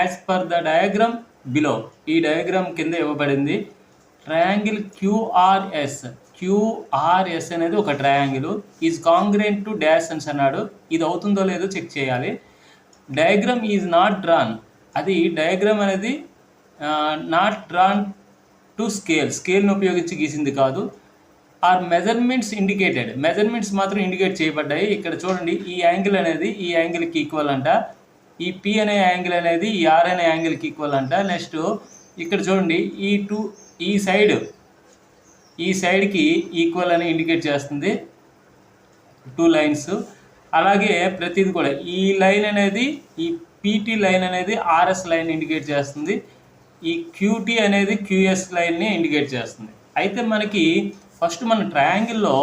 As per the diagram below, ఈ diagram కింద ఇవ్వబడింది ట్రయాంగిల్ క్యూఆర్ఎస్ అనేది ఒక triangle is congruent to dash అని అన్నాడు. ఇది అవుతుందో లేదో చెక్ చేయాలి. డయాగ్రామ్ ఈజ్ నాట్ డ్రాన్, అది డయాగ్రామ్ అనేది నాట్ డ్రాన్ టు స్కేల్ని ఉపయోగించి గీసింది కాదు. ఆర్ మెజర్మెంట్స్ ఇండికేటెడ్, మెజర్మెంట్స్ మాత్రం ఇండికేట్ చేయబడ్డాయి. ఇక్కడ చూడండి, ఈ యాంగిల్ అనేది ఈ యాంగిల్కి ఈక్వల్ అంట, ఈ పి అనే యాంగిల్ అనేది ఈ ఆర్ అనే యాంగిల్కి ఈక్వల్ అంట. నెక్స్ట్ ఇక్కడ చూడండి, ఈ సైడ్కి ఈక్వల్ అని ఇండికేట్ చేస్తుంది 2 లైన్స్. అలాగే ప్రతిది కూడా ఈ లైన్ అనేది, ఈ పీటీ లైన్ అనేది ఆర్ఎస్ లైన్ ఇండికేట్ చేస్తుంది, ఈ క్యూటీ అనేది క్యూఎస్ లైన్ని ఇండికేట్ చేస్తుంది. అయితే మనకి మన ట్రయాంగిల్లో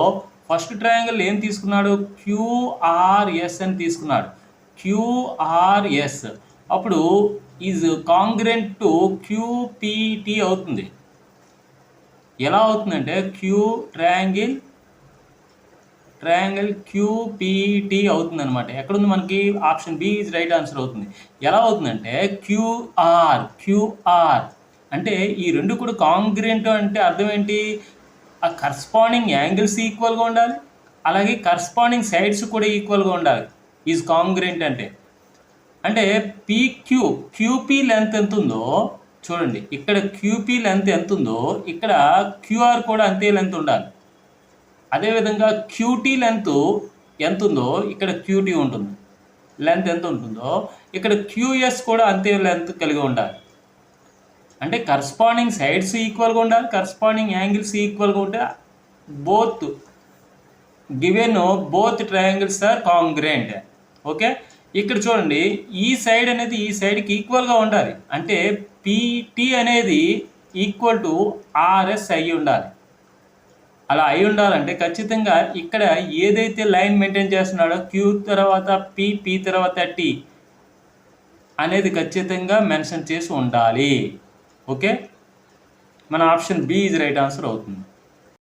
ఫస్ట్ ట్రయాంగిల్ ఏం తీసుకున్నాడు, క్యూఆర్ఎస్ అని తీసుకున్నాడు. క్యూఆర్ఎస్ అప్పుడు ఈజ్ కాంగ్రెంట్ టు క్యూపీటీ అవుతుంది. ఎలా అవుతుందంటే ట్రయాంగిల్ క్యూపీటీ అవుతుంది అనమాట. ఎక్కడుంది మనకి, option B is right answer అవుతుంది. ఎలా అవుతుందంటే క్యూఆర్ అంటే ఈ రెండు కూడా కాంగ్రెంట్ అంటే అర్థం ఏంటి, ఆ కరస్పాండింగ్ యాంగిల్స్ ఈక్వల్గా ఉండాలి, అలాగే కరస్పాండింగ్ సైడ్స్ కూడా ఈక్వల్గా ఉండాలి. ఈజ్ కాంగ్రెంట్ అంటే క్యూపీ లెంత్ ఎంత ఉందో చూడండి, ఇక్కడ క్యూపీ లెంత్ ఎంత ఉందో ఇక్కడ క్యూఆర్ కూడా అంతే లెంత్ ఉండాలి. అదేవిధంగా క్యూటీ లెంత్ ఎంత ఉందో ఇక్కడ క్యూటీ ఉంటుంది, లెంత్ ఎంత ఉంటుందో ఇక్కడ క్యూఎస్ కూడా అంతే లెంత్ కలిగి ఉండాలి. అంటే కరస్పాండింగ్ సైడ్స్ ఈక్వల్గా ఉండాలి, కరస్పాండింగ్ యాంగిల్స్ ఈక్వల్గా ఉంటే both triangles are congruent. Okay, ఇక్కడ చూడండి, ఈ సైడ్ అనేది ఈ సైడ్కి ఈక్వల్గా ఉండాలి. అంటే పీటీ అనేది ఈక్వల్ టు ఆర్ఎస్ అయ్యి ఉండాలి. అలా అయి ఉండాలంటే ఖచ్చితంగా ఇక్కడ ఏదైతే లైన్ మెయింటైన్ చేస్తున్నాడో క్యూ తర్వాత పీ తర్వాత టీ అనేది ఖచ్చితంగా మెన్షన్ చేసి ఉండాలి. ఓకే, మన option B is right answer అవుతుంది.